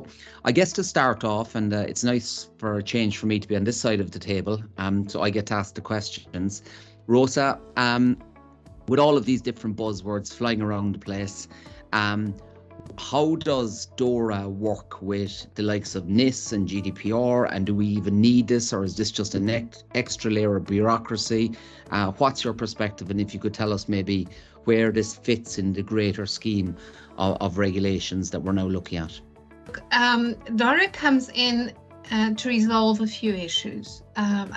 So I guess to start off, and it's nice for a change for me to be on this side of the table, so I get to ask the questions. Rosa, with all of these different buzzwords flying around the place, how does DORA work with the likes of NIS and GDPR, and do we even need this, or is this just an extra layer of bureaucracy? What's your perspective, and if you could tell us maybe where this fits in the greater scheme of regulations that we're now looking at? DORA comes in to resolve a few issues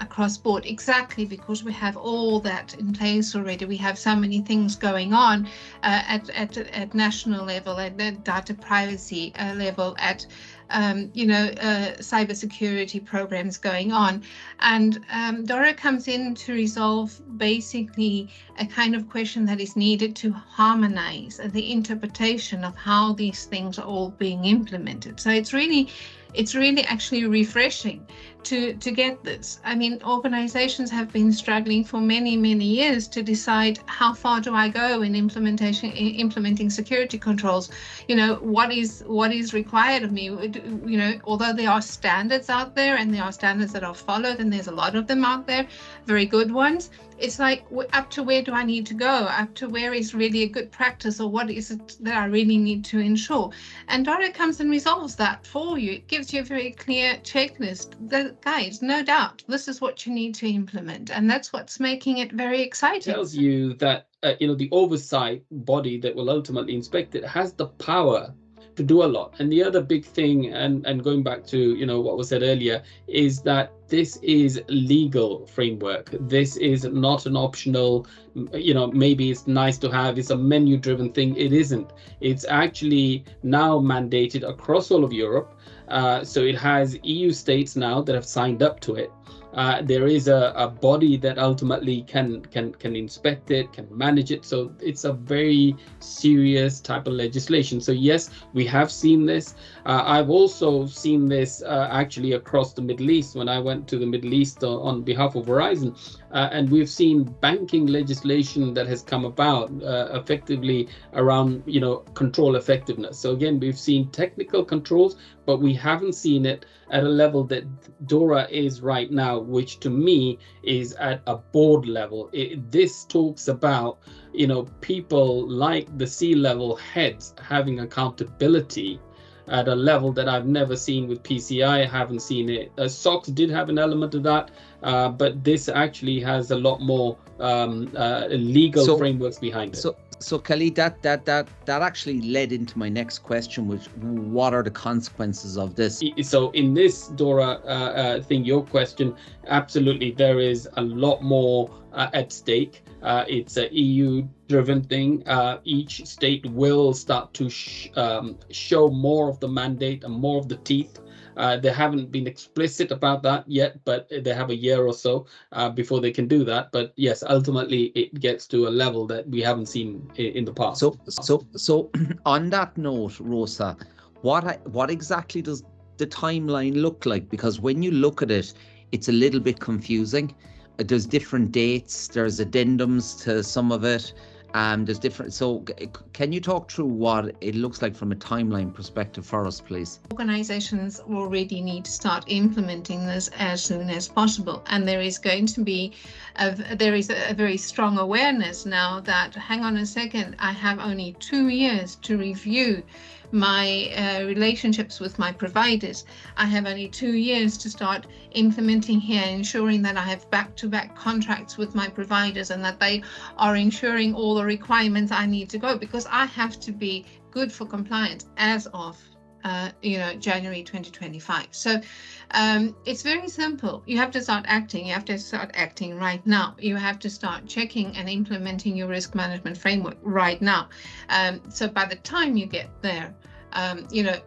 across board, exactly because we have all that in place already. We have so many things going on at national level, at the data privacy level, at cybersecurity programs going on, and DORA comes in to resolve basically a kind of question that is needed to harmonize the interpretation of how these things are all being implemented. So it's really actually refreshing to get this. I mean, organizations have been struggling for many years to decide how far do I go in implementing security controls. What is required of me. Although there are standards out there, and there are standards that are followed, and there's a lot of them out there, very good ones. It's like, up to where do I need to go? Up to where is really a good practice, or what is it that I really need to ensure? And DORA comes and resolves that for you. It gives you a very clear checklist. Guys, no doubt, this is what you need to implement. And that's what's making it very exciting. It tells you that, the oversight body that will ultimately inspect it has the power to do a lot. And the other big thing, and going back to what was said earlier, is that this is legal framework. This is not an optional, maybe it's nice to have, it's a menu driven thing. It isn't. It's actually now mandated across all of Europe. So it has EU states now that have signed up to it. There is a body that ultimately can inspect it, can manage it. So it's a very serious type of legislation. So yes, we have seen this. I've also seen this actually across the Middle East when I went to the Middle East on behalf of Verizon. And we've seen banking legislation that has come about effectively around, control effectiveness. So again, we've seen technical controls, but we haven't seen it at a level that DORA is right now, which to me is at a board level. This talks about, people like the C-level heads having accountability at a level that I've never seen with PCI. I haven't seen it. SOX did have an element of that, but this actually has a lot more legal frameworks behind it. So Khalid, that actually led into my next question, which what are the consequences of this? So in this DORA thing, your question, absolutely, there is a lot more at stake. It's an EU-driven thing. Each state will start to show more of the mandate and more of the teeth. They haven't been explicit about that yet, but they have a year or so before they can do that. But yes, ultimately it gets to a level that we haven't seen in the past. So on that note, Rosa, what exactly does the timeline look like? Because when you look at it, it's a little bit confusing. There's different dates, there's addendums to some of it. There's different. So can you talk through what it looks like from a timeline perspective for us, please? Organizations already need to start implementing this as soon as possible. And there is going to be a very strong awareness now that, hang on a second, I have only 2 years to review my relationships with my providers. I have only 2 years to start implementing here, ensuring that I have back-to-back contracts with my providers and that they are ensuring all the requirements I need to go, because I have to be good for compliance as of January 2025. So it's very simple. You have to start acting. You have to start acting right now. You have to start checking and implementing your risk management framework right now. So by the time you get there,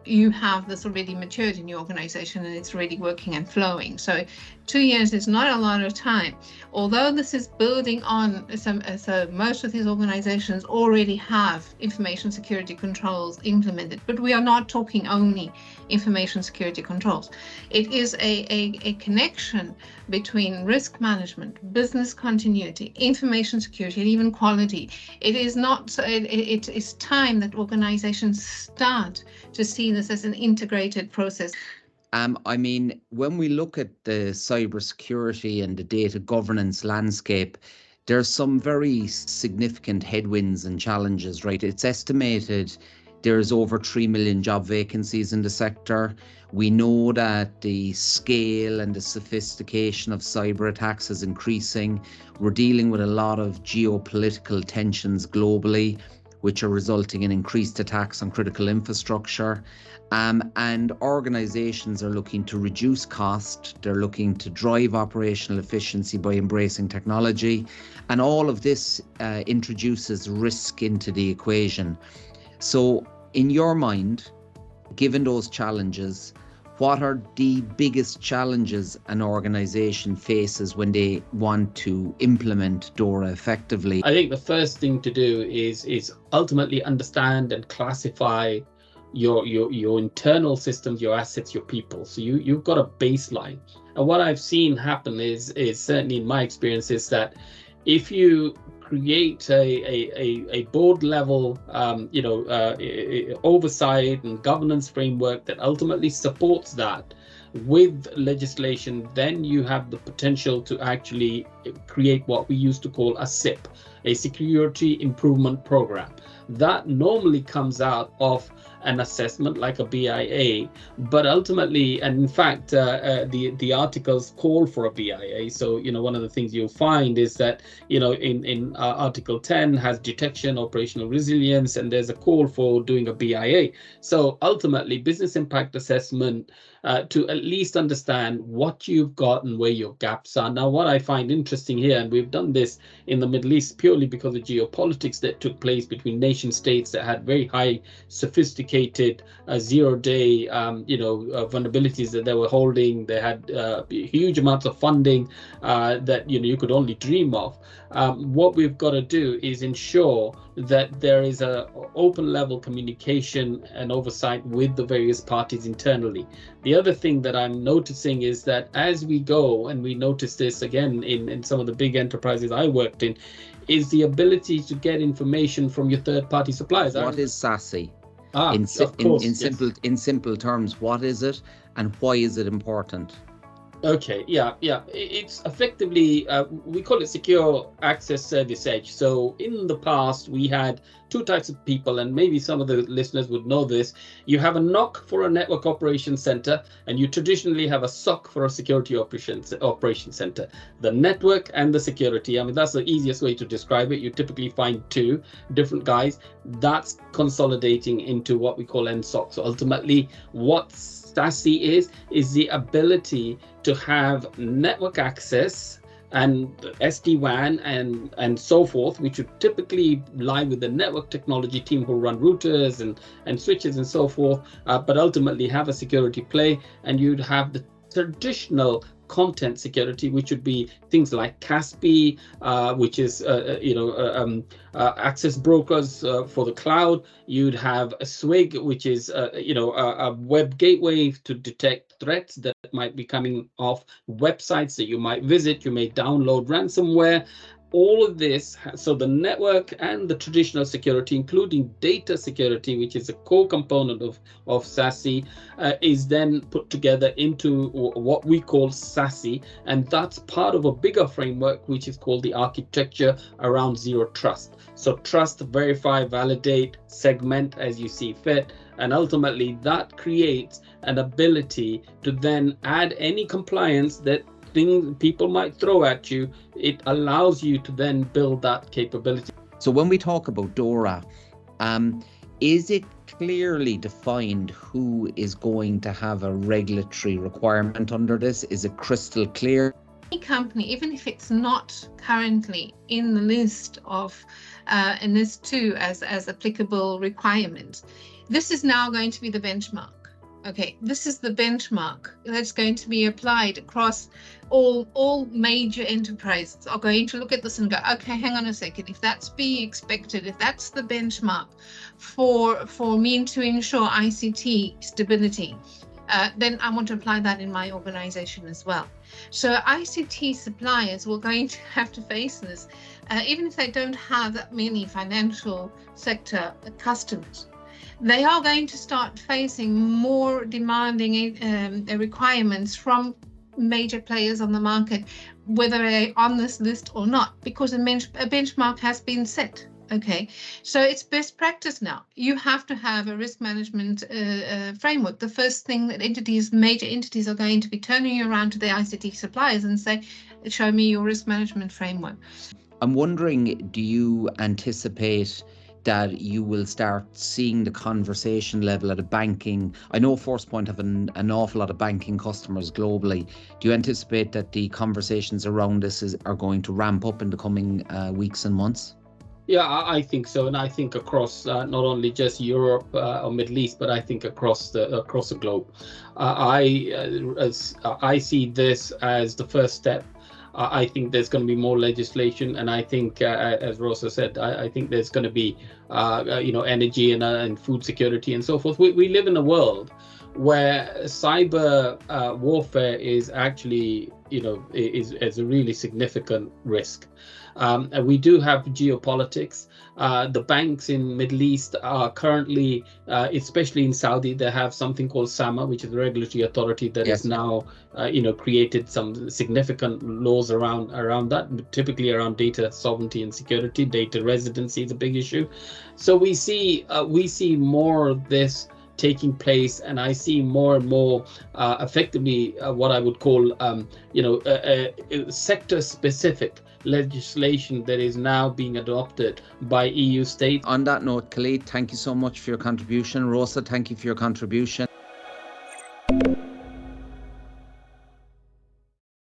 you have this already matured in your organization and it's already working and flowing. So 2 years is not a lot of time. Although this is building on so most of these organizations already have information security controls implemented, but we are not talking only information security controls. It is a connection between risk management, business continuity, information security, and even quality. It is not, it is time that organizations start to see this as an integrated process. I mean, when we look at the cybersecurity and the data governance landscape, there's some very significant headwinds and challenges, right? It's estimated there's over 3 million job vacancies in the sector. We know that the scale and the sophistication of cyber attacks is increasing. We're dealing with a lot of geopolitical tensions globally, which are resulting in increased attacks on critical infrastructure. And organizations are looking to reduce cost. They're looking to drive operational efficiency by embracing technology. And all of this introduces risk into the equation. So in your mind, given those challenges, what are the biggest challenges an organization faces when they want to implement DORA effectively? I think the first thing to do is ultimately understand and classify your internal systems, your assets, your people. So you've got a baseline. And what I've seen happen is certainly in my experience is that if you create a board level oversight and governance framework that ultimately supports that with legislation, then you have the potential to actually create what we used to call a SIP, a security improvement program. That normally comes out of an assessment like a BIA, but ultimately, and in fact, the articles call for a BIA. So, one of the things you'll find is that, in Article 10 has detection, operational resilience, and there's a call for doing a BIA. So ultimately, business impact assessment to at least understand what you've got and where your gaps are. Now, what I find interesting here, and we've done this in the Middle East purely because of geopolitics that took place between nation states that had very high sophisticated zero-day vulnerabilities that they were holding. They had huge amounts of funding that you could only dream of. What we've got to do is ensure that there is a open level communication and oversight with the various parties internally. The other thing that I'm noticing is that as we go, and we notice this again in some of the big enterprises I worked in, is the ability to get information from your third-party suppliers. What is SASE? In simple terms, what is it and why is it important? Okay, yeah. It's effectively, we call it Secure Access Service Edge. So in the past, we had two types of people, and maybe some of the listeners would know this. You have a NOC for a network operations center, and you traditionally have a SOC for a security operations center. The network and the security, I mean, that's the easiest way to describe it. You typically find two different guys. That's consolidating into what we call NSOC. So ultimately, what SASE is the ability to have network access and SD-WAN and so forth, which would typically lie with the network technology team who run routers and switches and so forth, but ultimately have a security play. And you'd have the traditional content security, which would be things like CASB, which is access brokers for the cloud. You'd have a SWIG, which is a web gateway to detect threats that might be coming off websites that you might visit. You may download ransomware. All of this, so the network and the traditional security, including data security, which is a core component of SASE, is then put together into what we call SASE, and that's part of a bigger framework, which is called the architecture around zero trust. So trust, verify, validate, segment as you see fit, and ultimately that creates an ability to then add any compliance that things people might throw at you. It allows you to then build that capability. So when we talk about DORA, is it clearly defined who is going to have a regulatory requirement under this? Is it crystal clear? Any company, even if it's not currently in the list of in this too as applicable requirements, this is now going to be the benchmark. Okay, this is the benchmark that's going to be applied across all major enterprises are going to look at this and go, okay, hang on a second, if that's being expected, if that's the benchmark for me to ensure ICT stability, then I want to apply that in my organization as well. So ICT suppliers will going to have to face this, even if they don't have that many financial sector customers. They are going to start facing more demanding requirements from major players on the market, whether they're on this list or not, because a benchmark has been set. Okay, so it's best practice now. You have to have a risk management framework. The first thing that major entities are going to be turning around to the ICT suppliers and say, show me your risk management framework. I'm wondering, do you anticipate that you will start seeing the conversation level at a banking? I know Forcepoint have an awful lot of banking customers globally. Do you anticipate that the conversations around this are going to ramp up in the coming weeks and months? Yeah, I think so, and I think across not only just Europe or Middle East, but I think across the globe. I see this as the first step. I think there's going to be more legislation, and I think, as Rosa said, I think there's going to be, energy and food security and so forth. We live in a world where cyber warfare is actually, is a really significant risk. And we do have geopolitics. The banks in Middle East are currently, especially in Saudi, they have something called SAMA, which is the regulatory authority that Yes. has now, created some significant laws around that, typically around data sovereignty and security. Data residency is a big issue. So we see more of this taking place, and I see more and more effectively what I would call, sector-specific legislation that is now being adopted by EU states. On that note, Khalid, thank you so much for your contribution. Rosa, thank you for your contribution.